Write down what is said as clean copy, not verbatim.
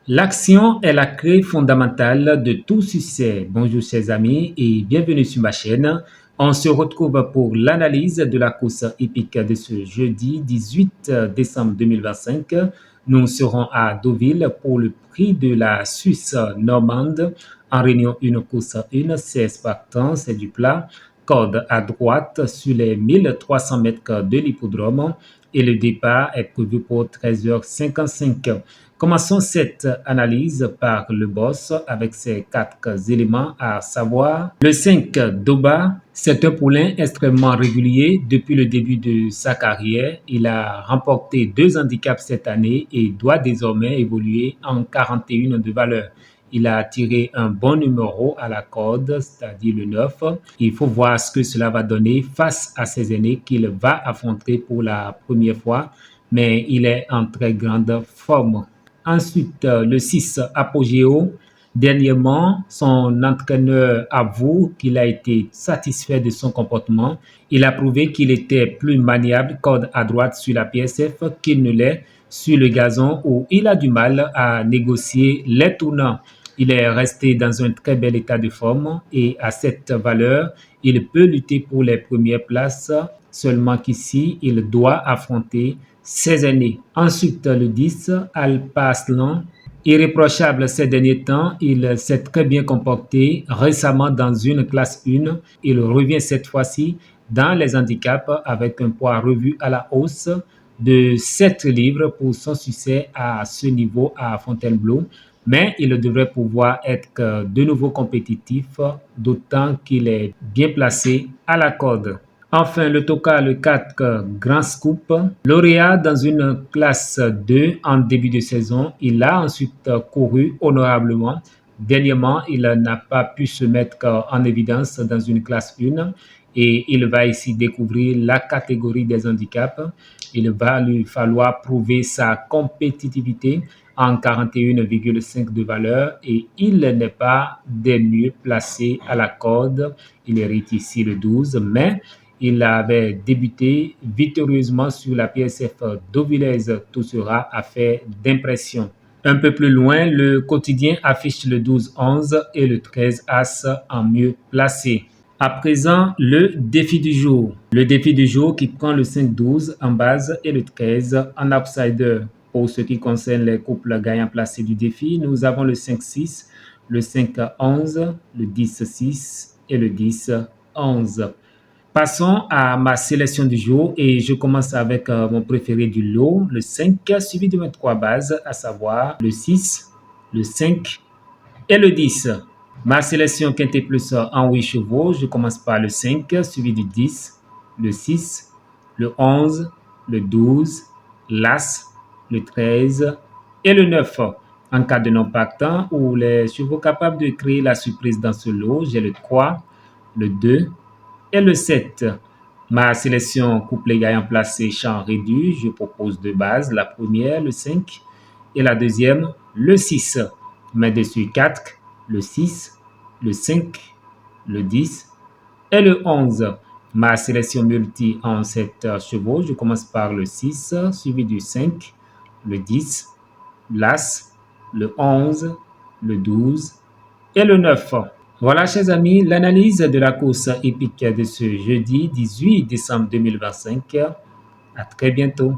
L'action est la clé fondamentale de tout succès. Bonjour chers amis et bienvenue sur ma chaîne. On se retrouve pour l'analyse de la course hippique de ce jeudi 18 décembre 2025. Nous serons à Deauville pour le prix de la Suisse normande en réunion une course 1, 16 partants, c'est du plat, corde à droite sur les 1300 mètres de l'hippodrome et le départ est prévu pour 13h55. Commençons cette analyse par le boss avec ses 4 éléments à savoir. Le 5 Doba, c'est un poulain extrêmement régulier depuis le début de sa carrière. Il a remporté 2 handicaps cette année et doit désormais évoluer en 41 de valeur. Il a tiré un bon numéro à la corde, c'est-à-dire le 9. Il faut voir ce que cela va donner face à ses aînés qu'il va affronter pour la première fois, mais il est en très grande forme. Ensuite, le 6, Apogéo. Dernièrement, son entraîneur avoue qu'il a été satisfait de son comportement. Il a prouvé qu'il était plus maniable corde à droite sur la PSF qu'il ne l'est sur le gazon où il a du mal à négocier les tournants. Il est resté dans un très bel état de forme et à cette valeur, il peut lutter pour les premières places, seulement qu'ici, il doit affronter ses aînés. Ensuite, le 10, Alpa Aslan. Irréprochable ces derniers temps, il s'est très bien comporté récemment dans une classe 1. Il revient cette fois-ci dans les handicaps avec un poids revu à la hausse de 7 livres pour son succès à ce niveau à Fontainebleau. Mais il devrait pouvoir être de nouveau compétitif, d'autant qu'il est bien placé à la corde. Enfin, le Toka, le 4 Grand Scoop, lauréat dans une classe 2 en début de saison, il a ensuite couru honorablement. Dernièrement, il n'a pas pu se mettre en évidence dans une classe 1 et il va ici découvrir la catégorie des handicaps. Il va lui falloir prouver sa compétitivité en 41,5 de valeur et il n'est pas des mieux placés à la corde. Il hérite ici le 12, mais il avait débuté victorieusement sur la PSF Dauvillaise. Tout sera affaire d'impression. Un peu plus loin, le quotidien affiche le 12-11 et le 13 As en mieux placé. À présent, le défi du jour. Le défi du jour qui prend le 5-12 en base et le 13 en outsider. Pour ce qui concerne les couples gagnants placés du défi, nous avons le 5-6, le 5-11, le 10-6 et le 10-11. Passons à ma sélection du jour et je commence avec mon préféré du lot, le 5, suivi de mes 3 bases, à savoir le 6, le 5 et le 10. Ma sélection Quintet Plus en 8 chevaux, je commence par le 5, suivi du 10, le 6, le 11, le 12, l'As, le 13 et le 9. En cas de non partant ou les chevaux capables de créer la surprise dans ce lot, j'ai le 3, le 2 et le 7. Ma sélection couplet gagnant placé champ réduit, je propose 2 bases. La première, le 5 et la deuxième, le 6. Main dessus 4, le 6, le 5, le 10 et le 11. Ma sélection multi en 7 chevaux, je commence par le 6, suivi du 5, le 10, l'As, le 11, le 12 et le 9. Voilà, chers amis, l'analyse de la course hippique de ce jeudi 18 décembre 2025. À très bientôt.